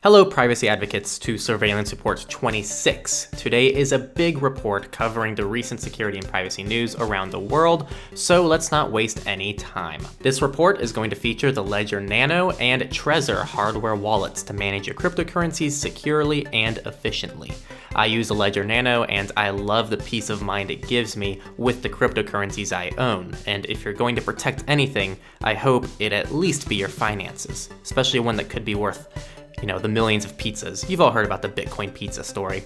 Hello privacy advocates to Surveillance Report 26. Today is a big report covering the recent security and privacy news around the world, so let's not waste any time. This report is going to feature the Ledger Nano and Trezor hardware wallets to manage your cryptocurrencies securely and efficiently. I use the Ledger Nano and I love the peace of mind it gives me with the cryptocurrencies I own, and if you're going to protect anything, I hope it at least be your finances, especially one that could be worth the millions of pizzas. You've all heard about the Bitcoin pizza story.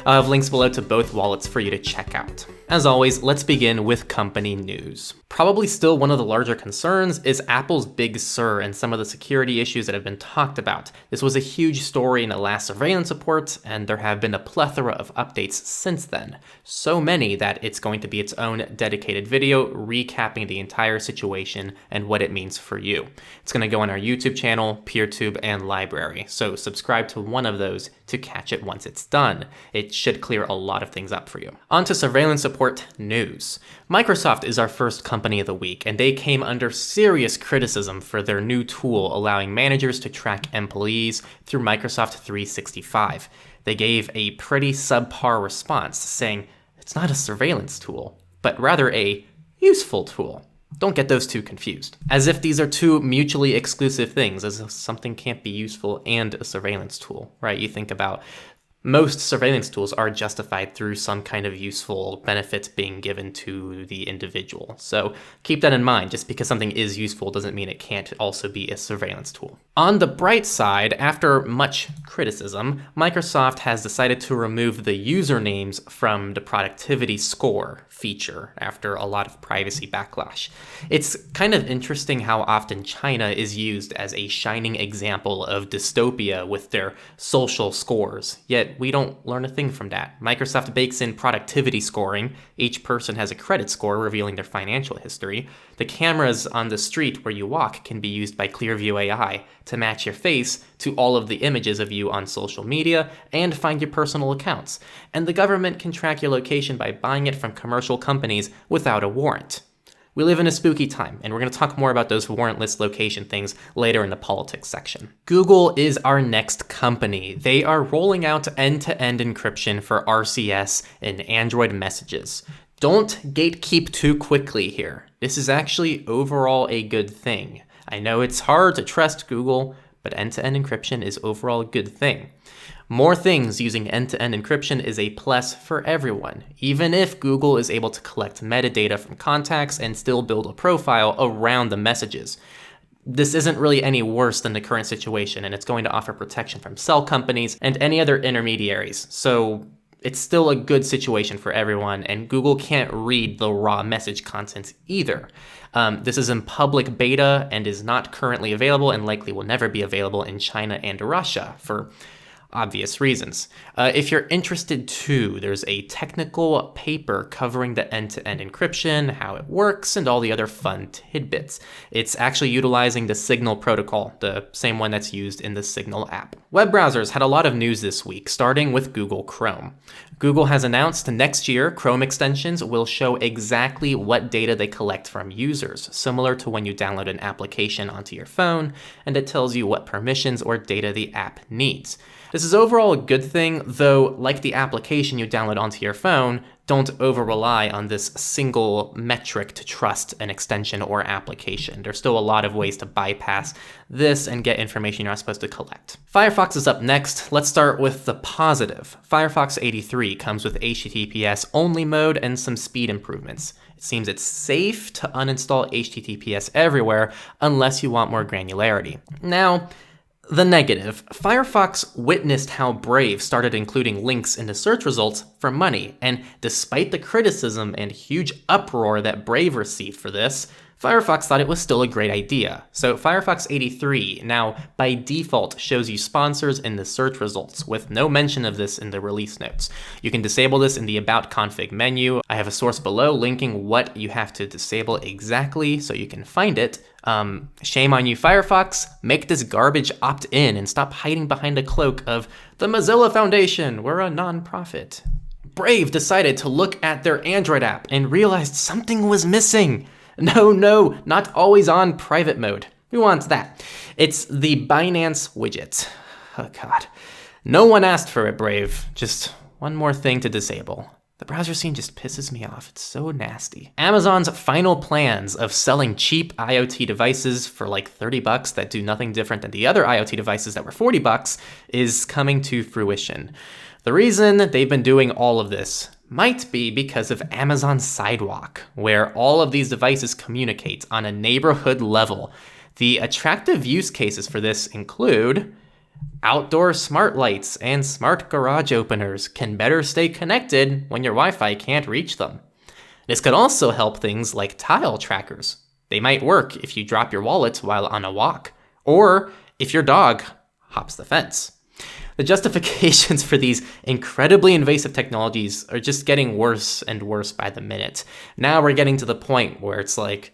I'll have links below to both wallets for you to check out. As always, let's begin with company news. Probably still one of the larger concerns is Apple's Big Sur and some of the security issues that have been talked about. This was a huge story in the last surveillance report, and there have been a plethora of updates since then. So many that it's going to be its own dedicated video recapping the entire situation and what it means for you. It's going to go on our YouTube channel, PeerTube, and library. So subscribe to one of those to catch it once it's done. It should clear a lot of things up for you. On to surveillance report news. Microsoft is our first company of the week, and they came under serious criticism for their new tool allowing managers to track employees through Microsoft 365. They gave a pretty subpar response, saying it's not a surveillance tool, but rather a useful tool. Don't get those two confused. As if these are two mutually exclusive things, as if something can't be useful and a surveillance tool, right? You think about most surveillance tools are justified through some kind of useful benefit being given to the individual. So keep that in mind. Just because something is useful doesn't mean it can't also be a surveillance tool. On the bright side, after much criticism, Microsoft has decided to remove the usernames from the productivity score feature after a lot of privacy backlash. It's kind of interesting how often China is used as a shining example of dystopia with their social scores, yet we don't learn a thing from that. Microsoft bakes in productivity scoring. Each person has a credit score revealing their financial history. The cameras on the street where you walk can be used by Clearview AI to match your face to all of the images of you on social media and find your personal accounts. And the government can track your location by buying it from commercial companies without a warrant. We live in a spooky time, and we're going to talk more about those warrantless location things later in the politics section. Google is our next company. They are rolling out end-to-end encryption for RCS in Android messages. Don't gatekeep too quickly here. This is actually overall a good thing. I know it's hard to trust Google, but end-to-end encryption is overall a good thing. More things using end-to-end encryption is a plus for everyone, even if Google is able to collect metadata from contacts and still build a profile around the messages. This isn't really any worse than the current situation, and it's going to offer protection from cell companies and any other intermediaries. So it's still a good situation for everyone, and Google can't read the raw message content either. This is in public beta and is not currently available and likely will never be available in China and Russia for obvious reasons. If you're interested too, there's a technical paper covering the end-to-end encryption, how it works, and all the other fun tidbits. It's actually utilizing the Signal protocol, the same one that's used in the Signal app. Web browsers had a lot of news this week, starting with Google Chrome. Google has announced next year Chrome extensions will show exactly what data they collect from users, similar to when you download an application onto your phone, and it tells you what permissions or data the app needs. This is overall a good thing, though like the application you download onto your phone, don't over-rely on this single metric to trust an extension or application. There's still a lot of ways to bypass this and get information you're not supposed to collect. Firefox is up next. Let's start with the positive. Firefox 83 comes with HTTPS only mode and some speed improvements. It seems it's safe to uninstall HTTPS everywhere unless you want more granularity. Now, the negative. Firefox witnessed how Brave started including links in the search results for money, and despite the criticism and huge uproar that Brave received for this, Firefox thought it was still a great idea. So Firefox 83 now by default shows you sponsors in the search results with no mention of this in the release notes. You can disable this in the About Config menu. I have a source below linking what you have to disable exactly so you can find it. Shame on you, Firefox. Make this garbage opt-in and stop hiding behind the cloak of the Mozilla Foundation. We're a non-profit. Brave decided to look at their Android app and realized something was missing. No, not always on private mode. Who wants that? It's the Binance widget. Oh god. No one asked for it, Brave. Just one more thing to disable. The browser scene just pisses me off. It's so nasty. Amazon's final plans of selling cheap IoT devices for like $30 that do nothing different than the other IoT devices that were $40 is coming to fruition. The reason they've been doing all of this might be because of Amazon Sidewalk, where all of these devices communicate on a neighborhood level. The attractive use cases for this include outdoor smart lights and smart garage openers can better stay connected when your Wi-Fi can't reach them. This could also help things like tile trackers. They might work if you drop your wallet while on a walk, or if your dog hops the fence. The justifications for these incredibly invasive technologies are just getting worse and worse by the minute. Now we're getting to the point where it's like,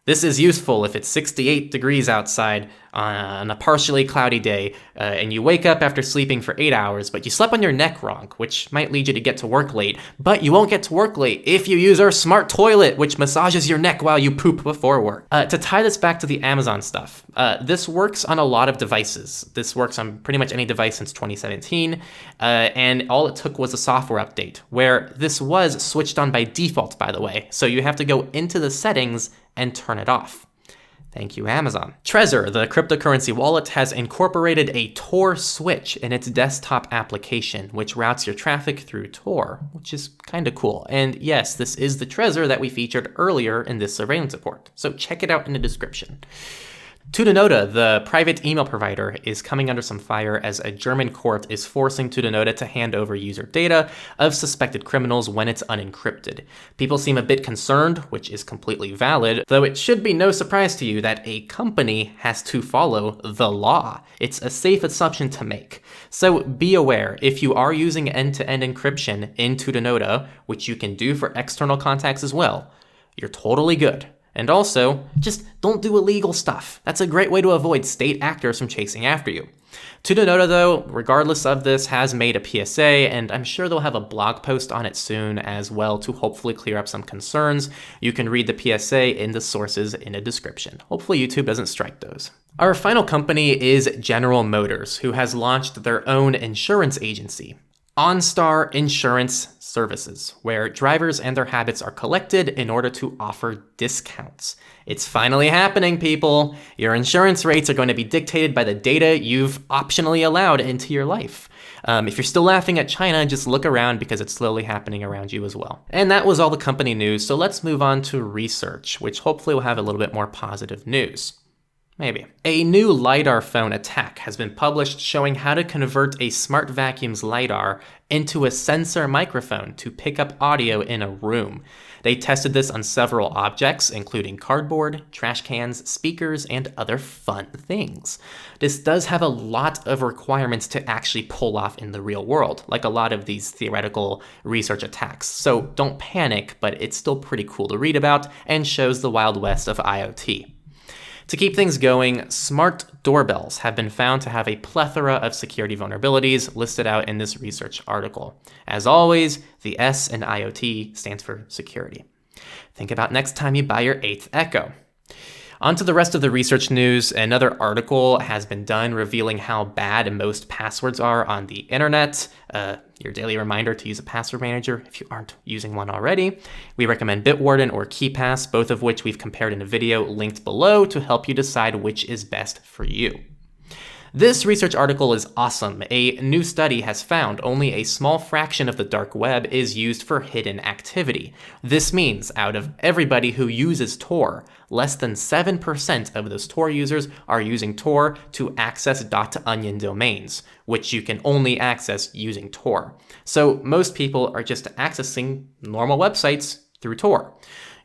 this is useful if it's 68 degrees outside on a partially cloudy day, and you wake up after sleeping for 8 hours, but you slept on your neck wrong, which might lead you to get to work late. But you won't get to work late if you use our smart toilet, which massages your neck while you poop before work. To tie this back to the Amazon stuff, this works on a lot of devices. This works on pretty much any device since 2017, and all it took was a software update, where this was switched on by default, by the way. So you have to go into the settings and turn it off. Thank you, Amazon. Trezor, the cryptocurrency wallet, has incorporated a Tor switch in its desktop application, which routes your traffic through Tor, which is kind of cool. And yes, this is the Trezor that we featured earlier in this surveillance report, so check it out in the description. Tutanota, the private email provider, is coming under some fire as a German court is forcing Tutanota to hand over user data of suspected criminals when it's unencrypted. People seem a bit concerned, which is completely valid, though it should be no surprise to you that a company has to follow the law. It's a safe assumption to make. So be aware, if you are using end-to-end encryption in Tutanota, which you can do for external contacts as well, you're totally good. And also, just don't do illegal stuff. That's a great way to avoid state actors from chasing after you. Tutanota, though, regardless of this, has made a PSA, and I'm sure they'll have a blog post on it soon as well to hopefully clear up some concerns. You can read the PSA in the sources in the description. Hopefully YouTube doesn't strike those. Our final company is General Motors, who has launched their own insurance agency, OnStar Insurance Services, where drivers and their habits are collected in order to offer discounts. It's finally happening, people. Your insurance rates are going to be dictated by the data you've optionally allowed into your life. If you're still laughing at China, just look around because it's slowly happening around you as well. And that was all the company news, so let's move on to research, which hopefully will have a little bit more positive news. Maybe. A new LiDAR phone attack has been published showing how to convert a smart vacuum's LiDAR into a sensor microphone to pick up audio in a room. They tested this on several objects, including cardboard, trash cans, speakers, and other fun things. This does have a lot of requirements to actually pull off in the real world, like a lot of these theoretical research attacks. So don't panic, but it's still pretty cool to read about and shows the Wild West of IoT. To keep things going, smart doorbells have been found to have a plethora of security vulnerabilities listed out in this research article. As always, the S in IoT stands for security. Think about next time you buy your 8th Echo. On to the rest of the research news. Another article has been done revealing how bad most passwords are on the internet. Your daily reminder to use a password manager if you aren't using one already. We recommend Bitwarden or KeePass, both of which we've compared in a video linked below to help you decide which is best for you. This research article is awesome. A new study has found only a small fraction of the dark web is used for hidden activity. This means out of everybody who uses Tor, less than 7% of those Tor users are using Tor to access .onion domains, which you can only access using Tor. So most people are just accessing normal websites through Tor.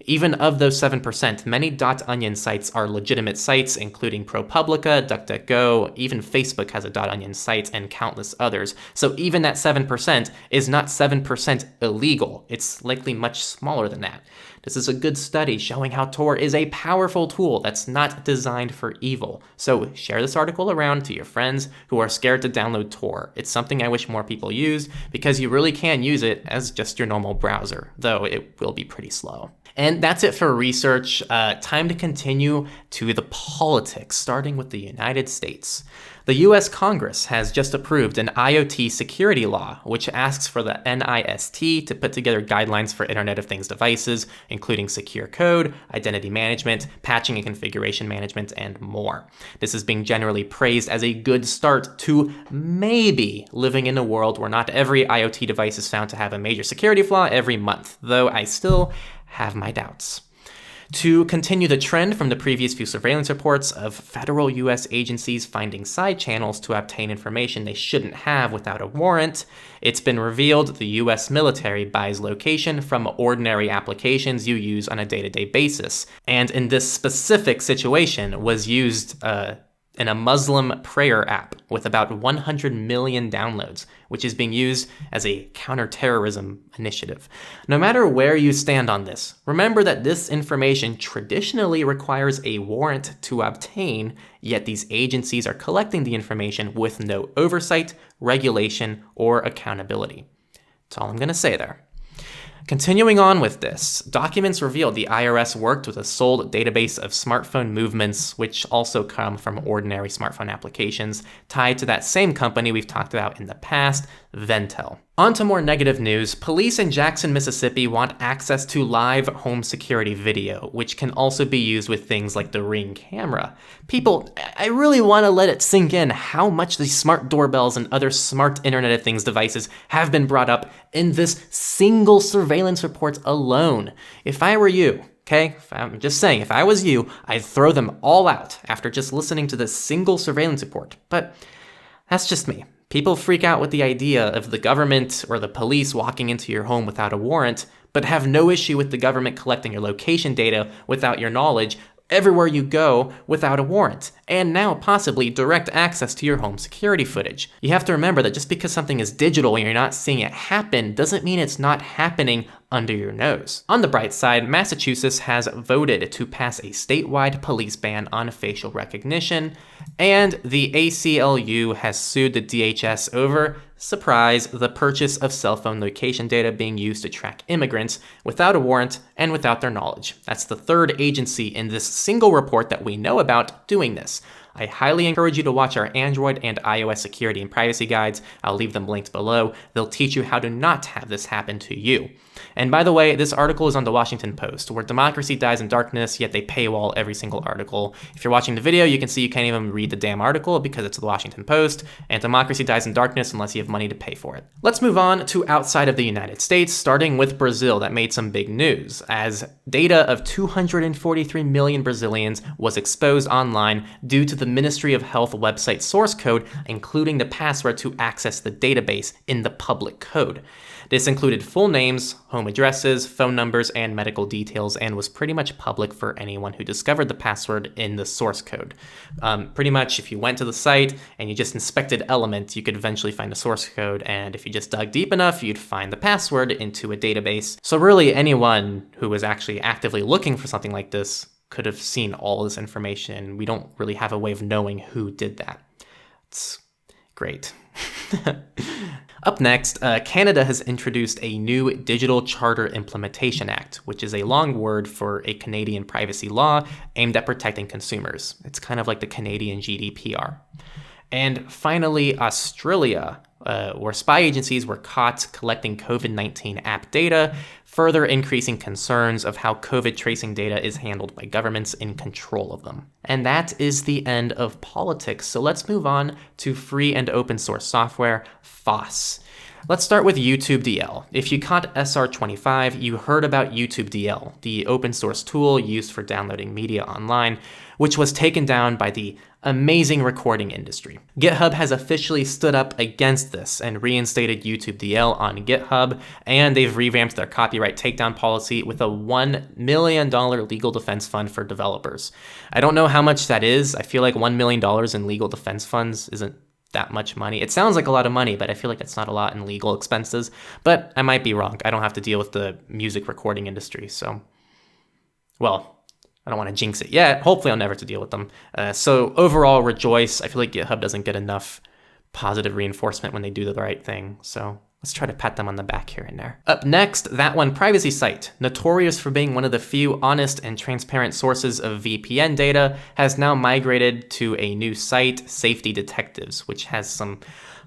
Even of those 7%, many .onion sites are legitimate sites, including ProPublica, DuckDuckGo, even Facebook has a .onion site, and countless others. So even that 7% is not 7% illegal. It's likely much smaller than that. This is a good study showing how Tor is a powerful tool that's not designed for evil. So share this article around to your friends who are scared to download Tor. It's something I wish more people used because you really can use it as just your normal browser, though it will be pretty slow. And that's it for research. Time to continue to the politics, starting with the United States. The US Congress has just approved an IoT security law, which asks for the NIST to put together guidelines for Internet of Things devices, including secure code, identity management, patching and configuration management, and more. This is being generally praised as a good start to maybe living in a world where not every IoT device is found to have a major security flaw every month, though I still have my doubts. To continue the trend from the previous few surveillance reports of federal U.S. agencies finding side channels to obtain information they shouldn't have without a warrant, it's been revealed the U.S. military buys location from ordinary applications you use on a day-to-day basis, and in this specific situation was used in a Muslim prayer app with about 100 million downloads, which is being used as a counterterrorism initiative. No matter where you stand on this, remember that this information traditionally requires a warrant to obtain, yet these agencies are collecting the information with no oversight, regulation, or accountability. That's all I'm going to say there. Continuing on with this, documents revealed the IRS worked with a sold database of smartphone movements, which also come from ordinary smartphone applications, tied to that same company we've talked about in the past, Ventel. On to more negative news. Police in Jackson, Mississippi want access to live home security video, which can also be used with things like the Ring camera. People, I really want to let it sink in how much these smart doorbells and other smart Internet of Things devices have been brought up in this single surveillance report alone. If I were you, okay, I'm just saying, if I was you, I'd throw them all out after just listening to this single surveillance report. But that's just me. People freak out with the idea of the government or the police walking into your home without a warrant, but have no issue with the government collecting your location data without your knowledge everywhere you go without a warrant, and now possibly direct access to your home security footage. You have to remember that just because something is digital and you're not seeing it happen doesn't mean it's not happening under your nose. On the bright side, Massachusetts has voted to pass a statewide police ban on facial recognition, and the ACLU has sued the DHS over, surprise, the purchase of cell phone location data being used to track immigrants without a warrant and without their knowledge. That's the third agency in this single report that we know about doing this. I highly encourage you to watch our Android and iOS security and privacy guides. I'll leave them linked below. They'll teach you how to not have this happen to you. And by the way, this article is on the Washington Post, where democracy dies in darkness, yet they paywall every single article. If you're watching the video, you can see you can't even read the damn article because it's the Washington Post, and democracy dies in darkness unless you have money to pay for it. Let's move on to outside of the United States, starting with Brazil that made some big news, as data of 243 million Brazilians was exposed online due to the Ministry of Health website source code, including the password to access the database in the public code. This included full names, home addresses, phone numbers, and medical details, and was pretty much public for anyone who discovered the password in the source code. Pretty much, if you went to the site and you just inspected elements, you could eventually find the source code, and if you just dug deep enough, you'd find the password into a database. So really, anyone who was actually actively looking for something like this could have seen all this information. We don't really have a way of knowing who did that. It's great. Up next, Canada has introduced a new Digital Charter Implementation Act, which is a long word for a Canadian privacy law aimed at protecting consumers. It's kind of like the Canadian GDPR. And finally, Australia, where spy agencies were caught collecting COVID-19 app data, further increasing concerns of how COVID tracing data is handled by governments in control of them. And that is the end of politics. So let's move on to free and open source software, FOSS. Let's start with YouTube DL. If you caught SR25, you heard about YouTube DL, the open source tool used for downloading media online, which was taken down by the amazing recording industry. GitHub has officially stood up against this and reinstated YouTube DL on GitHub, and they've revamped their copyright takedown policy with a $1 million legal defense fund for developers. I don't know how much that is. I feel like $1 million in legal defense funds isn't that much money. It sounds like a lot of money, but I feel like it's not a lot in legal expenses, but I might be wrong. I don't have to deal with the music recording industry, so, well, I don't want to jinx it yet. Hopefully I'll never have to deal with them. So overall, rejoice. I feel like GitHub doesn't get enough positive reinforcement when they do the right thing, so Let's try to pat them on the back here and there. Up next, that one privacy site, notorious for being one of the few honest and transparent sources of VPN data, has now migrated to a new site, Safety Detectives, which has some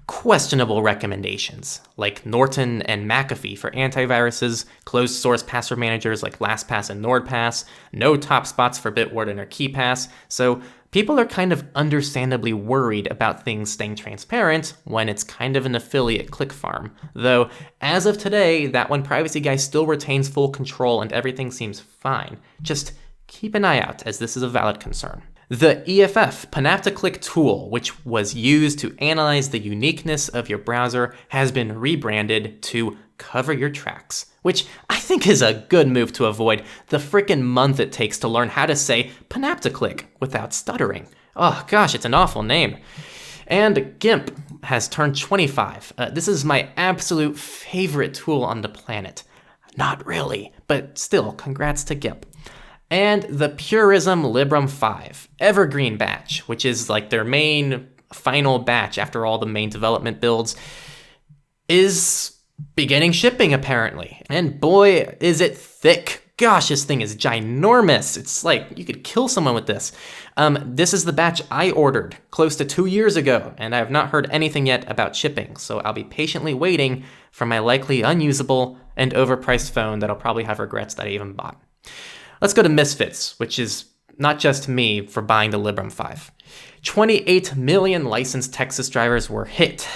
questionable recommendations, like Norton and McAfee for antiviruses, closed source password managers like LastPass and NordPass, no top spots for Bitwarden or KeePass, so people are kind of understandably worried about things staying transparent when it's kind of an affiliate click farm. Though, as of today, that one privacy guy still retains full control and everything seems fine. Just keep an eye out, as this is a valid concern. The EFF Panopticlick tool, which was used to analyze the uniqueness of your browser, has been rebranded to Cover Your Tracks, which I think is a good move to avoid the frickin' month it takes to learn how to say Panopticlick without stuttering. Oh gosh, it's an awful name. And GIMP has turned 25. This is my absolute favorite tool on the planet. Not really, but still, congrats to GIMP. And the Purism Librem 5 Evergreen batch, which is like their main final batch after all the main development builds, is beginning shipping apparently. And boy, is it thick. Gosh, this thing is ginormous. It's like you could kill someone with this. This is the batch I ordered close to 2 years ago, and I have not heard anything yet about shipping, so I'll be patiently waiting for my likely unusable and overpriced phone that I'll probably have regrets that I even bought. Let's go to Misfits, which is not just me for buying the Librem 5. 28 million licensed Texas drivers were hit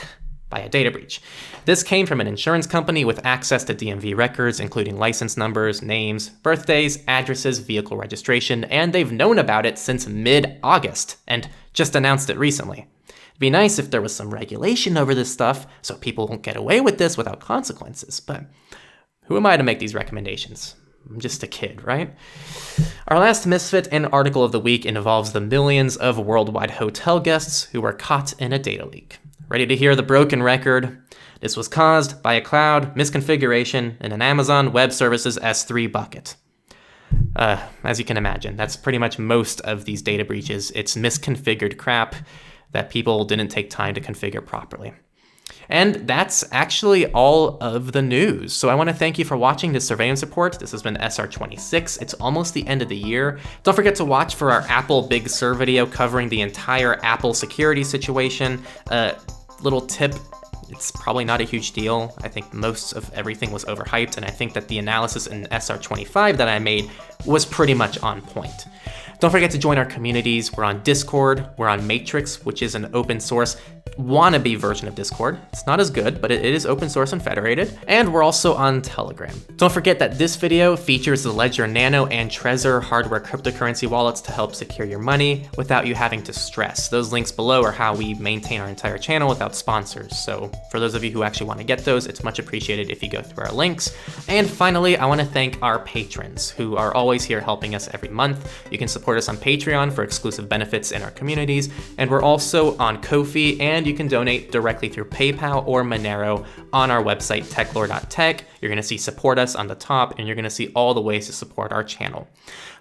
by a data breach. This came from an insurance company with access to DMV records, including license numbers, names, birthdays, addresses, vehicle registration, and they've known about it since mid-August and just announced it recently. It'd be nice if there was some regulation over this stuff so people won't get away with this without consequences, but who am I to make these recommendations? I'm just a kid, right? Our last Misfit and article of the week involves the millions of worldwide hotel guests who were caught in a data leak. Ready to hear the broken record? This was caused by a cloud misconfiguration in an Amazon Web Services S3 bucket. As you can imagine, that's pretty much most of these data breaches. It's misconfigured crap that people didn't take time to configure properly. And that's actually all of the news. So I want to thank you for watching this surveillance report. This has been SR26. It's almost the end of the year. Don't forget to watch for our Apple Big Sur video covering the entire Apple security situation. Little tip, it's probably not a huge deal. I think most of everything was overhyped, and I think that the analysis in SR25 that I made was pretty much on point. Don't forget to join our communities. We're on Discord, we're on Matrix, which is an open source wannabe version of Discord. It's not as good, but it is open source and federated. And we're also on Telegram. Don't forget that this video features the Ledger Nano and Trezor hardware cryptocurrency wallets to help secure your money without you having to stress. Those links below are how we maintain our entire channel without sponsors. So for those of you who actually want to get those, it's much appreciated if you go through our links. And finally, I want to thank our patrons who are always here helping us every month. You can support us on Patreon for exclusive benefits in our communities. And we're also on Ko-fi, and you can donate directly through PayPal or Monero on our website, techlore.tech. You're going to see support us on the top, and you're going to see all the ways to support our channel.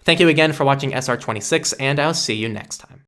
Thank you again for watching SR26, and I'll see you next time.